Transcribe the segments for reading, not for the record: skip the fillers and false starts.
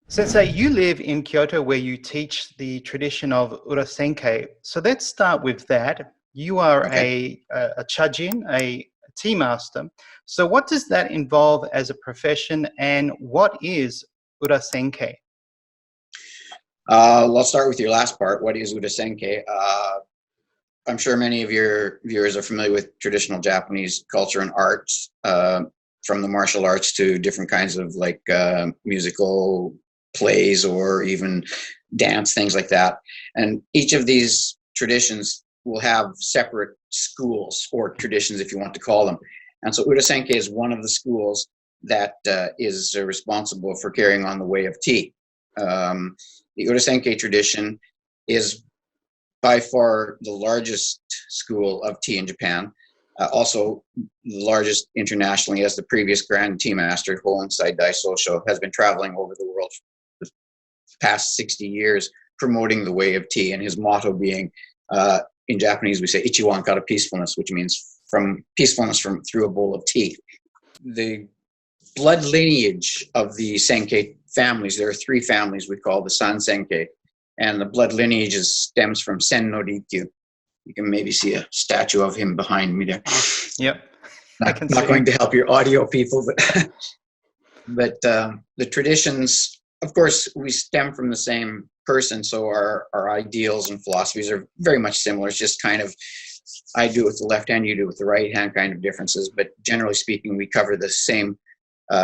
Sensei, you live in Kyoto where you teach the tradition of Urasenke. So let's start with that. You are Okay. a chajin, a tea master. So what does that involve as a profession, and what is Urasenke? I'll start with your last part. What is Urasenke? I'm sure many of your viewers are familiar with traditional Japanese culture and arts, from the martial arts to different kinds of musical plays or even dance, things like that. And each of these traditions will have separate schools or traditions, if you want to call them. And so Urasenke is one of the schools that is responsible for carrying on the way of tea. The Urasenke tradition is by far the largest school of tea in Japan. Also, the largest internationally, as the previous Grand Tea Master, Hohensai Daisosho, has been traveling over the world for the past 60 years promoting the way of tea, and his motto being, in Japanese we say, Ichiwan kara peacefulness, which means from peacefulness from through a bowl of tea. The blood lineage of the Senke families, there are three families we call the San Senke, and the blood lineage stems from Sen no Rikyu. You can maybe see a statue of him behind me there. Yep, I can Not see. going to help your audio people, but the traditions, of course, we stem from the same person, so our ideals and philosophies are very much similar. It's just kind of, I do it with the left hand, you do it with the right hand kind of differences, but generally speaking, we cover the same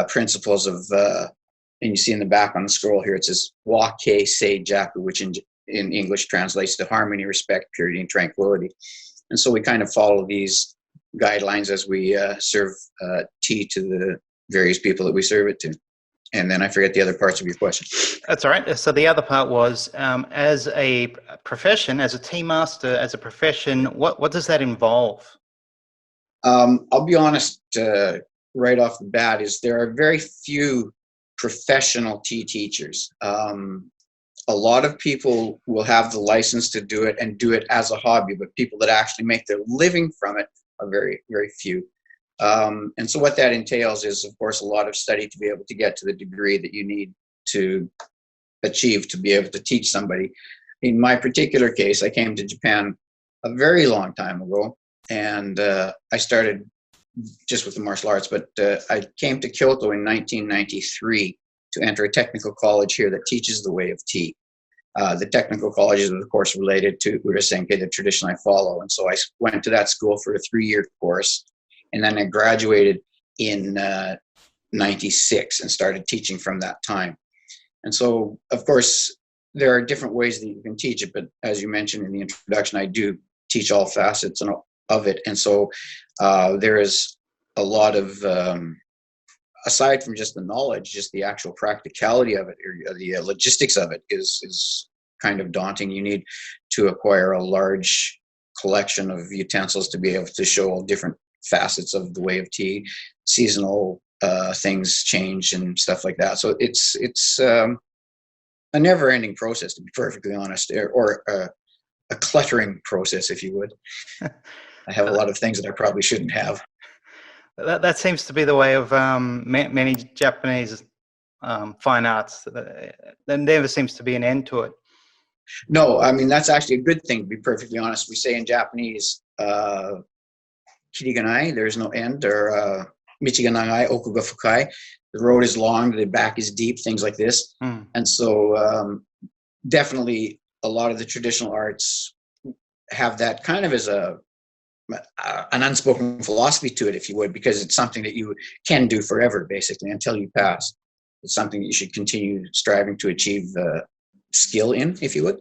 principles of, and you see in the back on the scroll here, it says Wa Kei Sei Jaku, which in English translates to harmony, respect, purity, and tranquility. And so we kind of follow these guidelines as we serve tea to the various people that we serve it to. And then I forget the other parts of your question. That's all right. So the other part was, as a profession, as a tea master, as a profession, what does that involve? I'll be honest, right off the bat, is there are very few professional tea teachers. A lot of people will have the license to do it and do it as a hobby, but people that actually make their living from it are very, very few. And so what that entails is, of course, a lot of study to be able to get to the degree that you need to achieve to be able to teach somebody. In my particular case, I came to Japan a very long time ago, and I started just with the martial arts, but I came to Kyoto in 1993 to enter a technical college here that teaches the way of tea. The technical college is, of course, related to Urasenke, the tradition I follow. And so I went to that school for a 3-year course, and then I graduated in 96 and started teaching from that time. And so, of course, there are different ways that you can teach it, but as you mentioned in the introduction, I do teach all facets of it. And so there is a lot of, aside from just the knowledge, just the actual practicality of it, or the logistics of it is kind of daunting. You need to acquire a large collection of utensils to be able to show all different facets of the way of tea. Seasonal things change and stuff like that. So it's a never-ending process, to be perfectly honest, or a cluttering process, if you would. I have a lot of things that I probably shouldn't have. That seems to be the way of many Japanese fine arts. There never seems to be an end to it. No, I mean, that's actually a good thing, to be perfectly honest. We say in Japanese, kiriganai, there's no end, or michi ga nagai, oku ga fukai. The road is long, the back is deep, things like this. And so definitely a lot of the traditional arts have that kind of as an unspoken philosophy to it, if you would, because it's something that you can do forever, basically, until you pass. It's something that you should continue striving to achieve skill in, if you would.